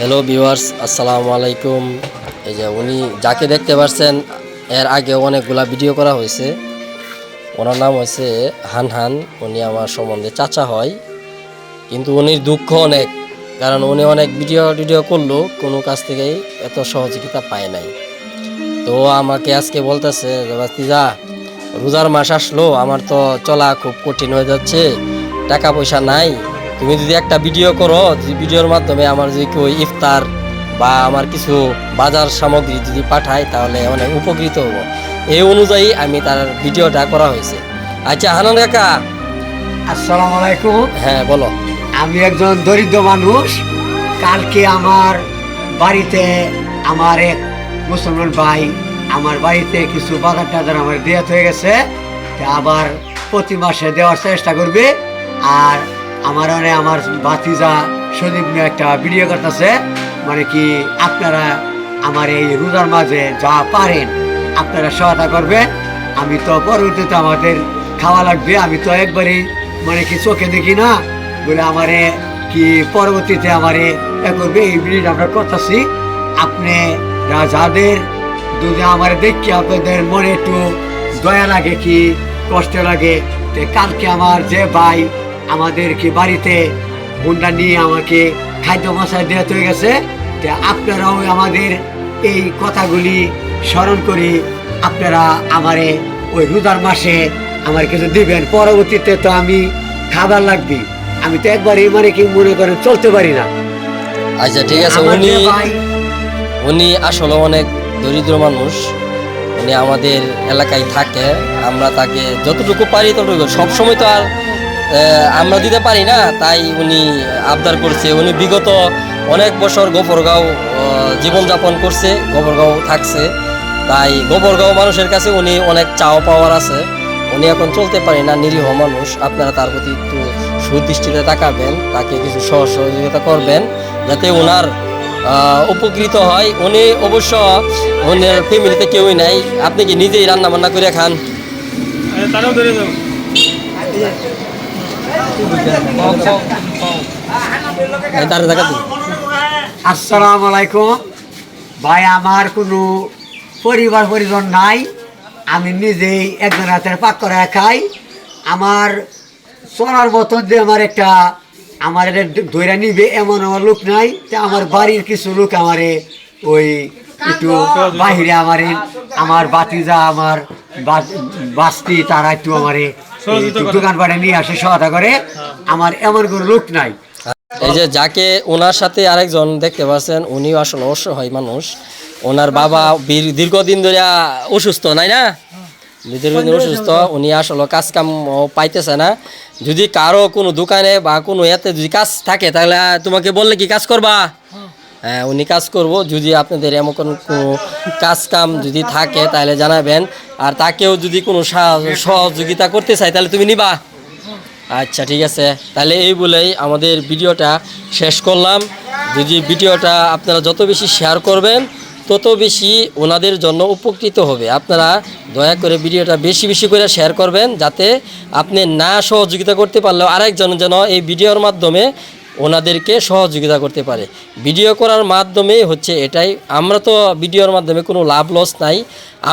Hello viewers, আসসালামু আলাইকুম। এই যে উনি যাকে দেখতে পাচ্ছেন, এর আগে অনেকগুলা ভিডিও করা হয়েছে। ওনার নাম হয়েছে হানহান। উনি আমার সম্বন্ধে চাচা হয়, কিন্তু উনির দুঃখ অনেক, কারণ উনি অনেক ভিডিও করলো, কোনো কাছ থেকেই এত সহযোগিতা পায় নাই। তো আমাকে আজকে বলতেছে যে বাস্তিজা, রোজার মাস আসলো, আমার তো চলা খুব কঠিন হয়ে যাচ্ছে, টাকা পয়সা নাই। তুমি যদি একটা ভিডিও করো, যে ভিডিওর মাধ্যমে আমার যদি কেউ ইফতার বা আমার কিছু বাজার সামগ্রী যদি পাঠায়, তাহলে অনেক উপকৃত হবো। এই অনুযায়ী আমি তার ভিডিওটা করা হয়েছে। আচ্ছা হানান কাকা। আসসালামু আলাইকুম। হ্যাঁ বলো। আমি একজন দরিদ্র মানুষ। কালকে আমার বাড়িতে আমার এক মুসলমান ভাই আমার বাড়িতে কিছু বাজার টাজার আমার দেওয়া হয়ে গেছে। তা আবার প্রতি মাসে দেওয়ার চেষ্টা করবে। আর আমার আমার ভাতিজা সজীব নিয়ে একটা ভিডিও করতেছে, মানে কি আপনারা আমার এই রোজার মাঝে যা পারেন আপনারা সহায়তা করবেন। আমি তো পরবর্তীতে আমাদের খাওয়া লাগবে, আমি তো একবারেই মানে কি চোখে দেখি না বলে আমারে কি পরবর্তীতে আমারে এ করবে। এই ভিডিওটা আমরা করতেছি। আপনি যাদের যদি আমার দেখি আপনাদের মনে একটু দয়া লাগে কি কষ্ট লাগে, তো কালকে আমার যে ভাই আমাদের কি বাড়িতে হুন্ডা নিয়ে আমাকে খাদ্য মশলা দেওয়া হয়ে গেছে, তো আপনারাও আমাদের এই কথাগুলি স্মরণ করি। আপনারা আমারে ওই রোজার মাসে আমার কিছু দিবেন। পরবর্তীতে তো আমি খাবার লাগবে, আমি তো একবারই মানে কি মনে করেন চলতে পারি না। আচ্ছা ঠিক আছে। উনি আসলে অনেক দরিদ্র মানুষ। উনি আমাদের এলাকায় থাকে, আমরা তাকে যতটুকু পারি ততটুকু, সবসময় তো আর আমরা দিতে পারি না। তাই উনি আবদার করছে। উনি বিগত অনেক বছর গোবরগাঁও জীবনযাপন করছে, গোবরগাঁও থাকছে। তাই গোবরগাঁও মানুষের কাছে উনি অনেক চাওয়া পাওয়ার আছে। উনি এখন চলতে পারে না, নিরীহ মানুষ। আপনারা তার প্রতি একটু সুদৃষ্টিতে তাকাবেন, তাকে কিছু সহযোগিতা করবেন যাতে ওনার উপকৃত হয়। উনি অবশ্য ওনার ফ্যামিলিতে কেউই নাই। আপনি কি নিজেই রান্না বান্না করে খান? আসসালামু আলাইকুম ভাই। আমার কোনো পরিবার পরিজন নাই, আমি নিজেই একজন হাতের পাক করে খাই। আমার চলার মতন যে আমার একটা আমার ধৈর্য নিবে এমন আমার লোক নাই। তা আমার বাড়ির কিছু লোক আমারে ওই একটু বাহিরে আমার বাতিজা আমার বাস্তি তারা একটু আমারে দোকান পাড়ে নিয়ে আসে, সহায়তা করে। আমার এমন কোনো লোক নাই। এই যে যাকে ওনার সাথে আরেকজন দেখতে পাচ্ছেন, উনিও আসলে অসহায় মানুষ। ওনার বাবা দীর্ঘদিন ধরে অসুস্থ, নাই না? দীর্ঘদিন অসুস্থ। উনি আসলে কাজ কাম পাইতেছে না। যদি কারো কোনো দোকানে বা কোনো এতে যদি কাজ থাকে, তাহলে তোমাকে বললে কি কাজ করবা? হ্যাঁ, উনি কাজ করব। যদি আপনাদের এমন কোনো কাজ কাম যদি থাকে তাহলে জানাবেন। আর তাকেও যদি কোনো সহযোগিতা করতে চাই তাহলে তুমি নিবা। আচ্ছা ঠিক আছে, তাহলে এই বলেই আমাদের ভিডিওটা শেষ করলাম। যদি ভিডিওটা আপনারা যত বেশি শেয়ার করবেন তত বেশি ওনাদের জন্য উপকৃত হবে। আপনারা দয়া করে ভিডিওটা বেশি বেশি করে শেয়ার করবেন, যাতে আপনি না সহযোগিতা করতে পারলেও আরেকজন যেন এই ভিডিওর মাধ্যমে ওনাদেরকে সহযোগিতা করতে পারে। ভিডিও করার মাধ্যমে হচ্ছে এটাই। আমরা তো ভিডিওর মাধ্যমে কোনো লাভ লস নাই।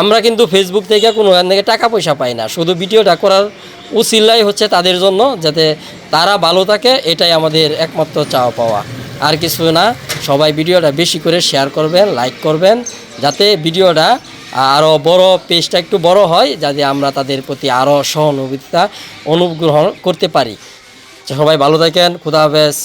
আমরা কিন্তু ফেসবুক থেকে কোনো থেকে টাকা পয়সা পাই না। শুধু ভিডিওটা করার উছিলাই হচ্ছে তাদের জন্য, যাতে তারা ভালো থাকে, এটাই আমাদের একমাত্র চাওয়া পাওয়া, আর কিছু না। সবাই ভিডিওটা বেশি করে শেয়ার করবেন, লাইক করবেন, যাতে ভিডিওটা আরও বড়, পেজটা একটু বড় হয়, যাতে আমরা তাদের প্রতি আরও সহানুভূতিটা অনুগ্রহ করতে পারি। সবাই ভালো থাকেন। খুদা হাফেজ।